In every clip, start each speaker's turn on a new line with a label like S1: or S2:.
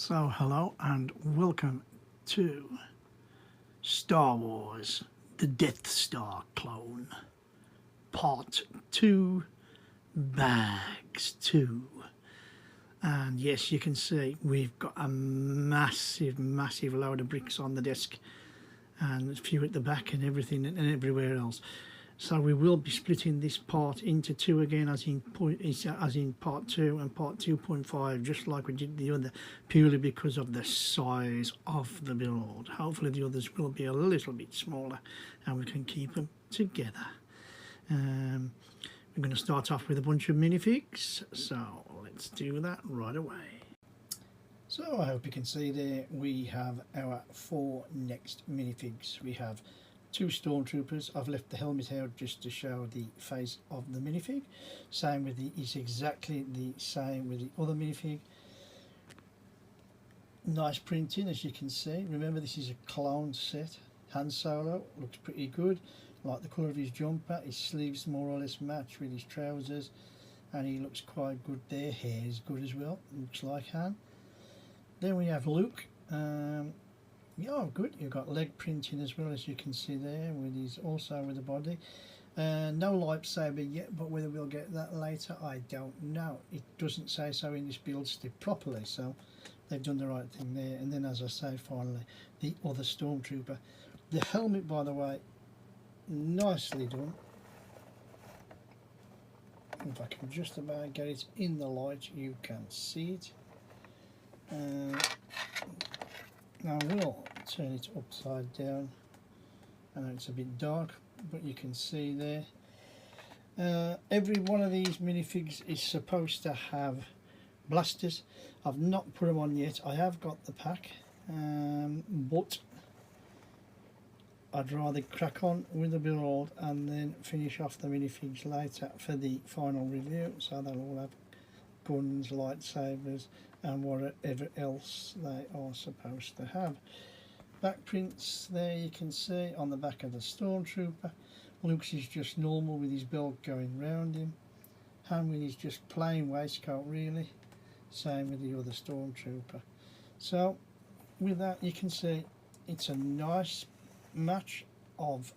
S1: So hello and welcome to Star Wars The Death Star Clone Part 2 Bags 2. And yes, you can see we've got a massive load of bricks on the desk and a few at the back and everything and everywhere else. So we will be splitting this part into two again, as in part 2 and part 2.5, just like we did the other, purely because of the size of the build. Hopefully the others will be a little bit smaller and we can keep them together. We're going to start off with a bunch of minifigs, so let's do that right away. So I hope you can see there we have our 4 next minifigs. We have 2 stormtroopers. I've left the helmet out just to show the face of the minifig. Same with it's exactly the same with the other minifig. Nice printing, as you can see. Remember, this is a clone set. Han Solo looks pretty good. Like the colour of his jumper, his sleeves more or less match with his trousers, and he looks quite good there. Hair is good as well, looks like Han. Then we have Luke. Yeah, good. You've got leg printing as well, as you can see there, with his also with the body. No lightsaber yet, but whether we'll get that later, I don't know. It doesn't say so in this build step properly, so they've done the right thing there. And then, as I say, finally, the other stormtrooper. The helmet, by the way, nicely done. If I can just about get it in the light, you can see it. Now I will turn it upside down. I know it's a bit dark, but you can see there. Every one of these minifigs is supposed to have blasters. I've not put them on yet. I have got the pack, but I'd rather crack on with the build and then finish off the minifigs later for the final review. So they'll all have guns, lightsabers and whatever else they are supposed to have. Back prints there you can see on the back of the stormtrooper. Luke's is just normal with his belt going round him. Han with his just plain waistcoat really. Same with the other stormtrooper. So with that you can see it's a nice match of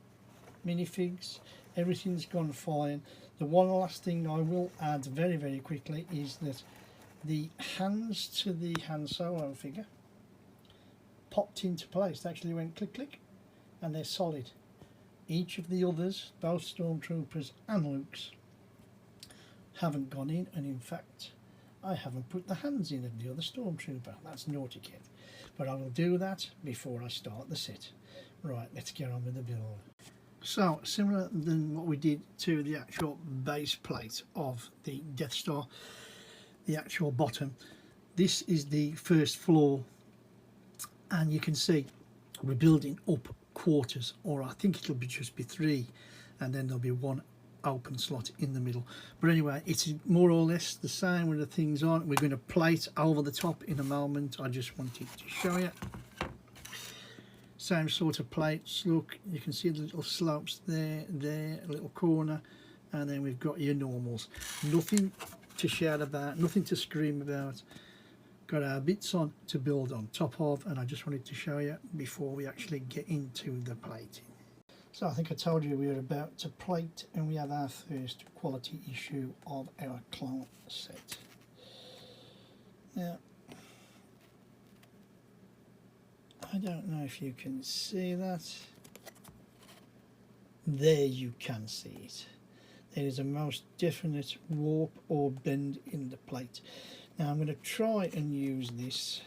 S1: minifigs. Everything's gone fine. The one last thing I will add very quickly is that the hands to the Han Solo figure popped into place. They actually went click click and they're solid. Each of the others, both stormtroopers and Luke's, haven't gone in, and in fact I haven't put the hands in of the other stormtrooper. That's naughty kid, but I will do that before I start the set. Right, let's get on with the build. So, similar than what we did to the actual base plate of the Death Star, the actual bottom, this is the first floor, and you can see we're building up quarters, or I think it'll be just be 3, and then there'll be 1 open slot in the middle. But anyway, it's more or less the same with the things on. We're going to plate over the top in a moment. I just wanted to show you. Same sort of plates. Look, you can see the little slopes there, a little corner, and then we've got your normals. Nothing to shout about, nothing to scream about. Got our bits on to build on top of, and I just wanted to show you before we actually get into the plating. So I think I told you we were about to plate, and we have our first quality issue of our clone set. Now, I don't know if you can see that. There you can see it. There is a most definite warp or bend in the plate. Now I'm going to try and use this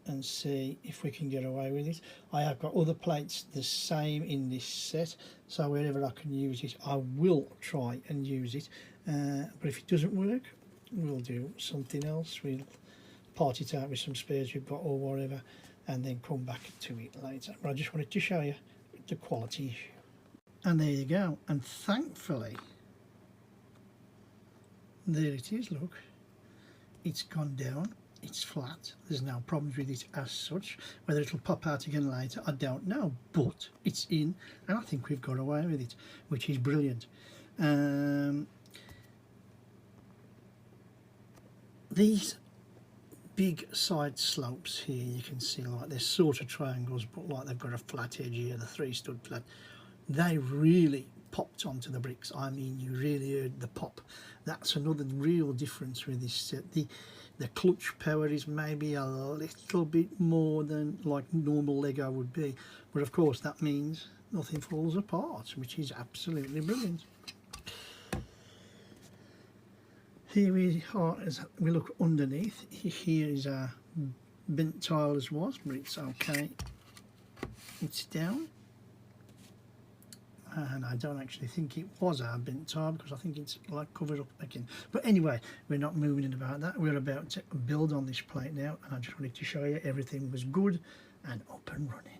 S1: and see if we can get away with it. I have got other plates the same in this set, so wherever I can use it I will try and use it, but if it doesn't work we'll do something else. We'll part it out with some spares we've got or whatever, and then come back to it later. But I just wanted to show you the quality issue. And there you go, and thankfully there it is. Look, it's gone down, it's flat, there's no problems with it as such. Whether it'll pop out again later I don't know, but it's in, and I think we've got away with it, which is brilliant. These big side slopes here. You can see like they're sort of triangles, but like they've got a flat edge here, the 3 stud flat. They really popped onto the bricks. I mean, you really heard the pop. That's another real difference with this set. The clutch power is maybe a little bit more than like normal Lego would be, but of course that means nothing falls apart, which is absolutely brilliant. Here we are, as we look underneath. Here is our bent tile as was, but it's okay. It's down. And I don't actually think it was our bent tile, because I think it's like covered up again. But anyway, we're not moving in about that. We're about to build on this plate now, and I just wanted to show you everything was good and up and running.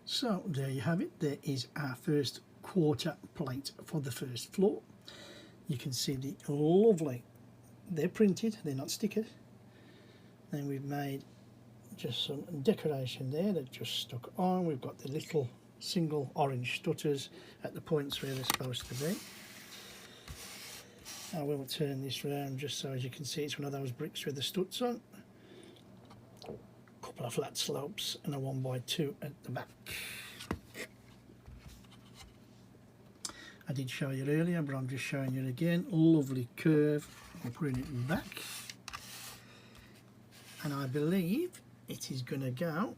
S1: So there you have it. There is our first quarter plate for the first floor. You can see the lovely, they're printed, they're not stickered. Then we've made just some decoration there that just stuck on. We've got the little single orange stutters at the points where they're supposed to be. I will turn this round just so as you can see it's one of those bricks with the studs on. A couple of flat slopes and a 1x2 at the back. I did show you earlier, but I'm just showing you again. Lovely curve. I'm putting it back, and I believe it is going to go,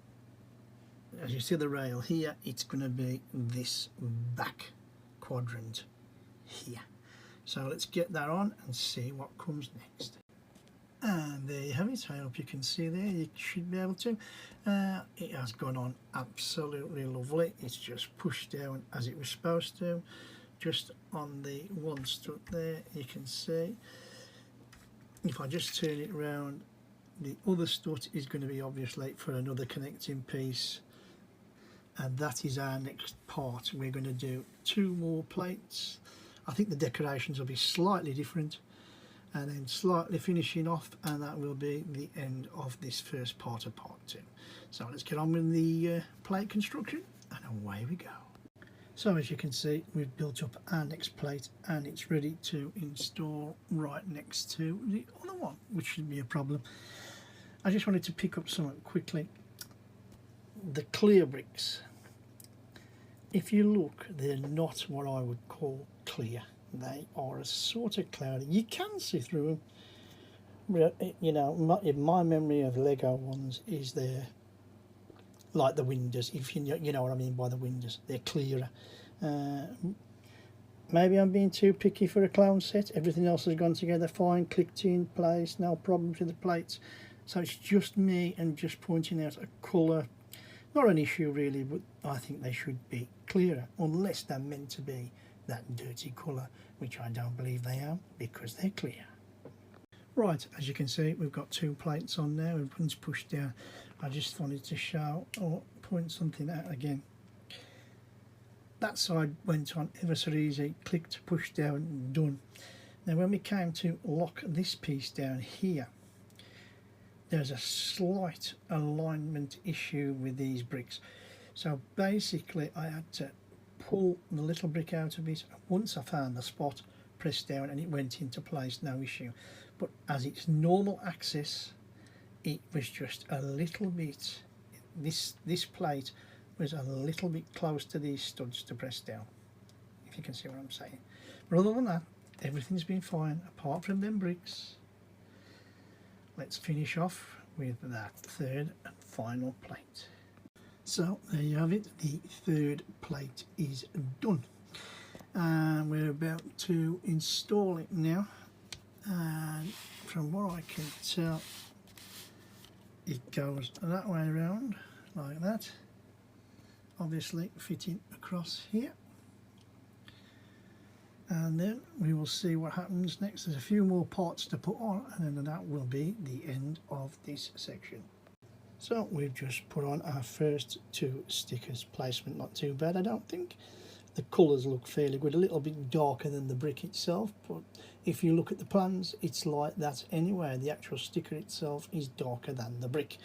S1: as you see the rail here, it's going to be this back quadrant here. So let's get that on and see what comes next. And there you have it. I hope you can see there. You should be able to. It has gone on absolutely lovely. It's just pushed down as it was supposed to. Just on the one strut there, you can see. If I just turn it around, the other strut is going to be obviously for another connecting piece. And that is our next part. We're going to do 2 more plates. I think the decorations will be slightly different, and then slightly finishing off, and that will be the end of this first part of part 2. So let's get on with the plate construction, and away we go. So as you can see, we've built up our next plate, and it's ready to install right next to the other one, which shouldn't be a problem. I just wanted to pick up something quickly. The clear bricks, if you look, they're not what I would call clear. They are a sort of cloudy. You can see through them. You know, my memory of Lego ones is they're like the windows. If you know what I mean by the windows, they're clearer. Maybe I'm being too picky for a clown set. Everything else has gone together fine, clicked in place, no problems with the plates. So it's just me and just pointing out a colour. Not an issue really, but I think they should be clearer, unless they're meant to be that dirty colour, which I don't believe they are, because they're clear. Right, as you can see, we've got 2 plates on now. Everyone's pushed down. I just wanted to show or point something out again. That side went on ever so easy, clicked, pushed down, done. Now when we came to lock this piece down here, there's a slight alignment issue with these bricks. So basically I had to pull the little brick out of it. Once I found the spot, pressed down, and it went into place, no issue. But as it's normal access, it was just a little bit, this plate was a little bit close to these studs to press down, if you can see what I'm saying. But other than that, everything's been fine apart from them bricks. Let's finish off with that 3rd and final plate. So there you have it, the 3rd plate is done, and we're about to install it now. And from what I can tell, it goes that way around like that, obviously fitting across here, and then we will see what happens next. There's a few more parts to put on, and then that will be the end of this section. So we've just put on our first 2 stickers. Placement not too bad, I don't think. The colours look fairly good, a little bit darker than the brick itself, but if you look at the plans, it's like that anyway. The actual sticker itself is darker than the brick,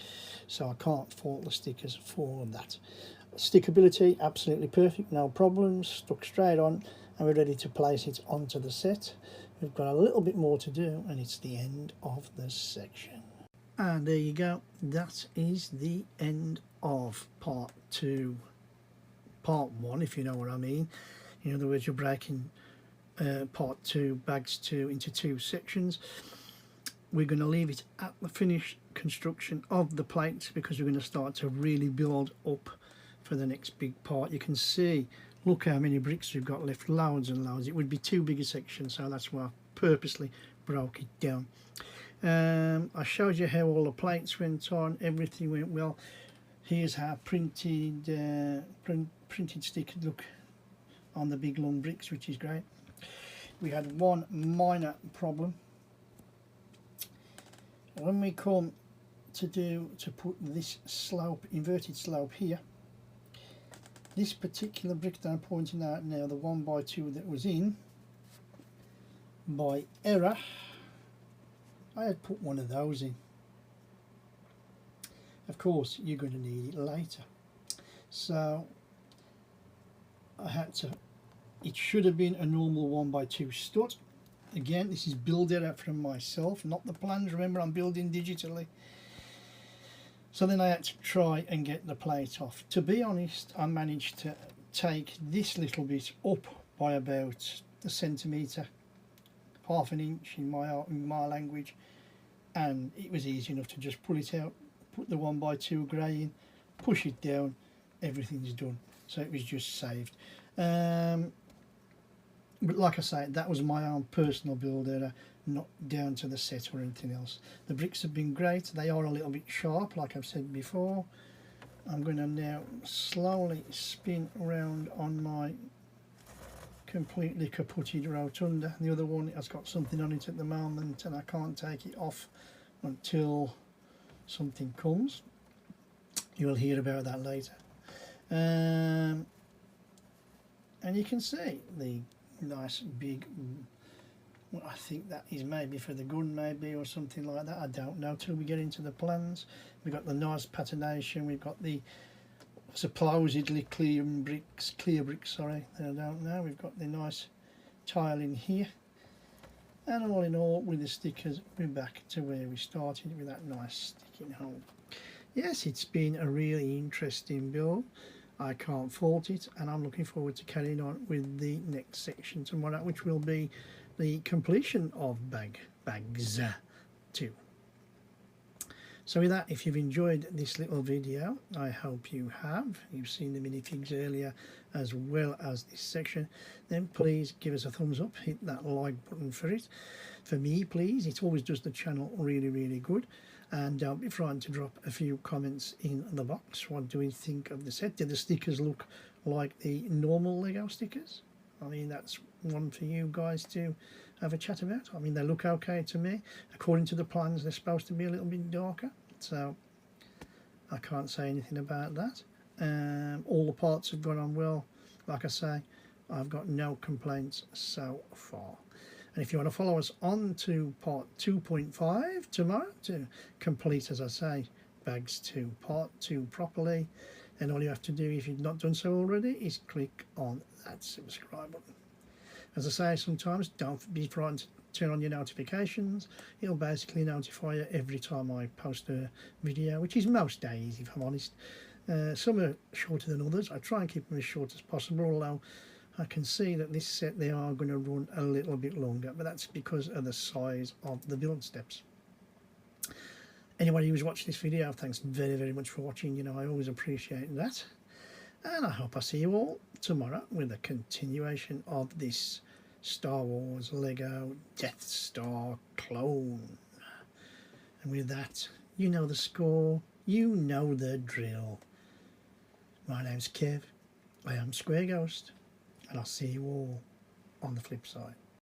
S1: so I can't fault the stickers for that. Stickability, absolutely perfect, no problems, stuck straight on, and we're ready to place it onto the set. We've got a little bit more to do, and it's the end of this section. And there you go, that is the end of part 2, part 1 if you know what I mean. In other words, you're breaking part 2, bags 2, into 2 sections. We're going to leave it at the finished construction of the plates because we're going to start to really build up for the next big part. You can see, look how many bricks we've got left, loads and loads. It would be too big a section, so that's why I purposely broke it down. I showed you how all the plates went on, everything went well. Here's how printed stickers look on the big long bricks, which is great. We had one minor problem. When we come to put this slope, inverted slope here, this particular brick that I'm pointing out now, the 1x2 that was in, by error, I had put one of those in. Of course, you're going to need it later. So I had to, it should have been a normal 1x2 stud. Again, this is build error from myself, not the plans. Remember, I'm building digitally. So then I had to try and get the plate off. To be honest, I managed to take this little bit up by about a centimetre, half an inch in my language, and it was easy enough to just pull it out, put the 1x2 grey in, push it down, everything's done. So it was just saved. But like I say, that was my own personal build error, not down to the set or anything else. The bricks have been great. They are a little bit sharp, like I've said before. I'm going to now slowly spin around on my completely kaputted rotunda. The other one has got something on it at the moment, and I can't take it off until something comes. You'll hear about that later. And you can see the nice big, well, I think that is maybe for the gun, maybe, or something like that. I don't know till we get into the plans. We've got the nice patination, we've got the supposedly clear bricks, sorry, I don't know. We've got the nice tile in here, and all in all, with the stickers, we're back to where we started with that nice sticking hole. Yes, it's been a really interesting build. I can't fault it, and I'm looking forward to carrying on with the next section tomorrow, which will be the completion of bags 2. So with that, if you've enjoyed this little video, I hope you have. You've seen the minifigs earlier as well as this section. Then please give us a thumbs up, hit that like button for it. For me, please, it always does the channel really, really good. And don't be frightened to drop a few comments in the box. What do we think of the set? Did the stickers look like the normal Lego stickers? I mean, that's one for you guys to have a chat about. I mean, they look okay to me. According to the plans, they're supposed to be a little bit darker, so I can't say anything about that. All the parts have gone on well. Like I say, I've got no complaints so far. And if you want to follow us on to part 2.5 tomorrow to complete, as I say, bags 2, part 2 properly, then all you have to do, if you've not done so already, is click on that subscribe button. As I say sometimes, don't be frightened to turn on your notifications. It'll basically notify you every time I post a video, which is most days, if I'm honest. Some are shorter than others. I try and keep them as short as possible, although I can see that this set they are going to run a little bit longer, but that's because of the size of the build steps. Anybody who's watched this video, thanks very, very much for watching. You know, I always appreciate that. And I hope I see you all tomorrow with a continuation of this Star Wars Lego Death Star clone. And with that, you know the score, you know the drill. My name's Kev, I am Square Ghost, and I'll see you all on the flip side.